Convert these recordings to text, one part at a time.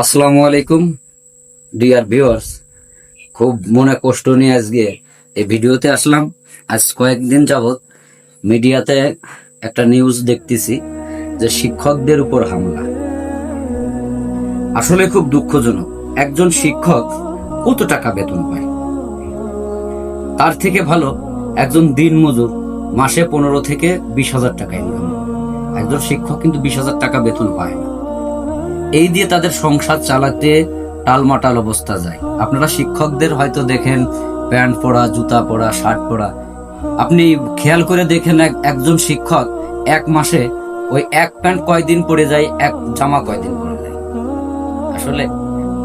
আসসালামু আলাইকুম dear viewers. খুব মনে কষ্ট নিয়ে আজকে এই ভিডিওতে আসলাম। আজ কয়েকদিন যাবৎ মিডিয়াতে একটা নিউজ দেখতেছি যে শিক্ষকদের উপর হামলা। আসলে খুব দুঃখজনক। একজন শিক্ষক কত টাকা বেতন পায়? তার থেকে ভালো একজন দিনমজুর মাসে 15 থেকে 20,000 টাকা ইনকাম। একজন শিক্ষক কিন্তু 20,000 টাকা বেতন পায় না। এই দিয়ে তাদের সংসার চালাতে টালমাটাল অবস্থা যায়। আপনারা শিক্ষকদের হয়তো দেখেন প্যান্ট পরা, জুতা পরা, শার্ট পরা। আপনি খেয়াল করে দেখেন একজন শিক্ষক এক মাসে ওই এক প্যান্ট কয়দিন পরে যায়, এক জামা কয়দিন পরে যায়। আসলে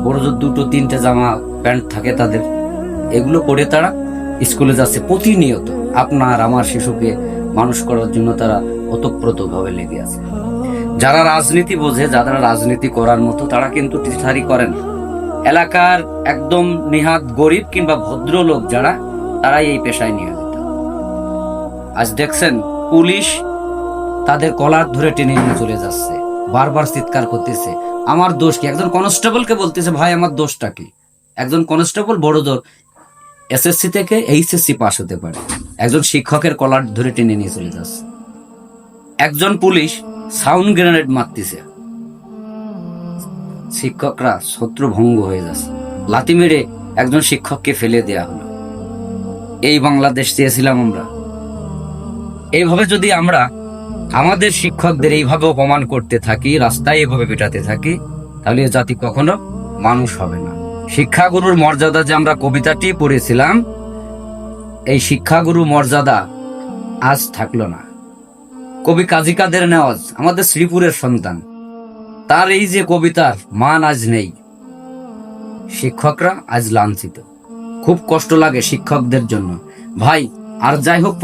বড় জোর 2-3টে জামা প্যান্ট থাকে তাদের, এগুলো পরে তারা স্কুলে যাচ্ছে প্রতিনিয়ত। আপনার আমার শিশুকে মানুষ করার জন্য তারা ওতপ্রোতভাবে লেগে আছে। যারা রাজনীতি বোঝে, যারা রাজনীতি করার মতো, তারা কিন্তু টিচারি করেন না। এলাকার একদম নিহাত গরিব কিংবা ভদ্রলোক যারা, তারাই এই পেশায় নিয়োজিত। আজ দেখছেন পুলিশ তাদের কলার ধরে টেনে নিয়ে চলে যাচ্ছে, বারবার চিৎকার করতেছে আমার দোষ কি। একজন কনস্টেবলকে বলতেছে ভাই আমার দোষটা কি। একজন কনস্টেবল বড় জোর এসএসসি থেকে এইচএসসি পাস হতে পারে, একজন শিক্ষকের কলার ধরে টেনে নিয়ে চলে যাচ্ছে। একজন পুলিশ সাউন্ড গ্রেনেড মারতেছে, শিক্ষকরা ছত্রভঙ্গ হয়ে যাচ্ছে। লাথি মেরে একজন শিক্ষককে ফেলে দেয়া হলো। এই বাংলাদেশ চেয়েছিলাম আমরা? এইভাবে যদি আমরা আমাদের শিক্ষকদের এইভাবে অপমান করতে থাকি, রাস্তায় এইভাবে পেটাতে থাকি, তাহলে এ জাতি কখনো মানুষ হবে না। শিক্ষাগুরুর মর্যাদা যে আমরা কবিতাটি পড়েছিলাম, এই শিক্ষাগুরু মর্যাদা আজ থাকলো না। কবি কাজী কাদের নেওয়াজ আমাদের শ্রীপুরের সন্তান, তার এই যে কবিতার মান আজ নেই। শিক্ষকরা আজ লাঞ্ছিত। খুব কষ্ট লাগে শিক্ষকদের জন্য। ভাই আর যাই হোক,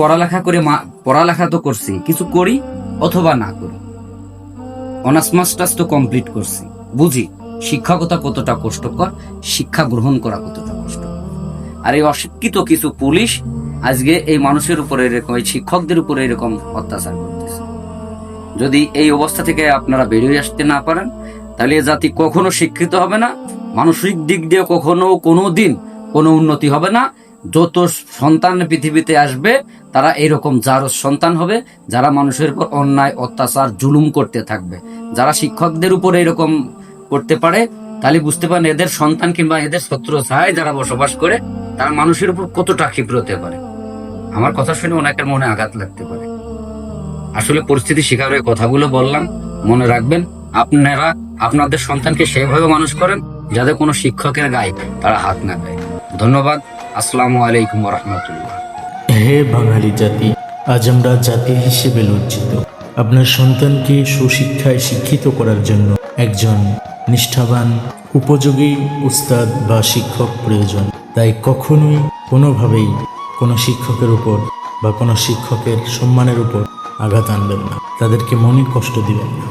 পড়ালেখা তো করছি, কিছু করি অথবা না করি, অনার্স মাস্টার্স তো কমপ্লিট করছি, বুঝি শিক্ষকতা কতটা কষ্টকর, শিক্ষা গ্রহণ করা কতটা কষ্টকর। আর এই অশিক্ষিত কিছু পুলিশ আজকে এই মানুষের উপরে এরকম, এই শিক্ষকদের উপরে এরকম অত্যাচার করতেছে। যদি এই অবস্থা থেকে আপনারা বেরিয়ে আসতে না পারেন, তাহলে এ জাতি কখনো শিক্ষিত হবে না, মানসিক দিক দিয়ে কখনো কোনোদিন কোনো উন্নতি হবে না। যত সন্তান পৃথিবীতে আসবে তারা এরকম জারজ সন্তান হবে, যারা মানুষের উপর অন্যায় অত্যাচার জুলুম করতে থাকবে। যারা শিক্ষকদের উপর এরকম করতে পারে, তাহলে বুঝতে পারেন এদের সন্তান কিংবা এদের ছত্র ছায় যারা বসবাস করে, তারা মানুষের উপর কতটা ক্ষিপ্র হতে পারে। আমার কথা শুনে অনেকের মনে আঘাত লাগতে পারে। আসলে পরিস্থিতি শিকার হয়ে কথাগুলো বললাম। মনে রাখবেন, আপনারা আপনাদের সন্তানকে সেভাবে মানুষ করেন যাতে কোনো শিক্ষকের গায়ে তারা হাত না দেয়। ধন্যবাদ। আসসালামু আলাইকুম ওয়া রাহমাতুল্লাহ। হে বাঙালি জাতি, আজ আমরা জাতি হিসেবে লজ্জিত। আপনার সন্তানকে সুশিক্ষায় শিক্ষিত করার জন্য একজন নিষ্ঠাবান উপযোগী উস্তাদ বা শিক্ষক প্রয়োজন। তাই কখনোই কোনোভাবেই কোনো শিক্ষকের উপর বা কোনো শিক্ষকের সম্মানের উপর আঘাত আনবেন না, তাদেরকে মনে কষ্ট দিবেন না।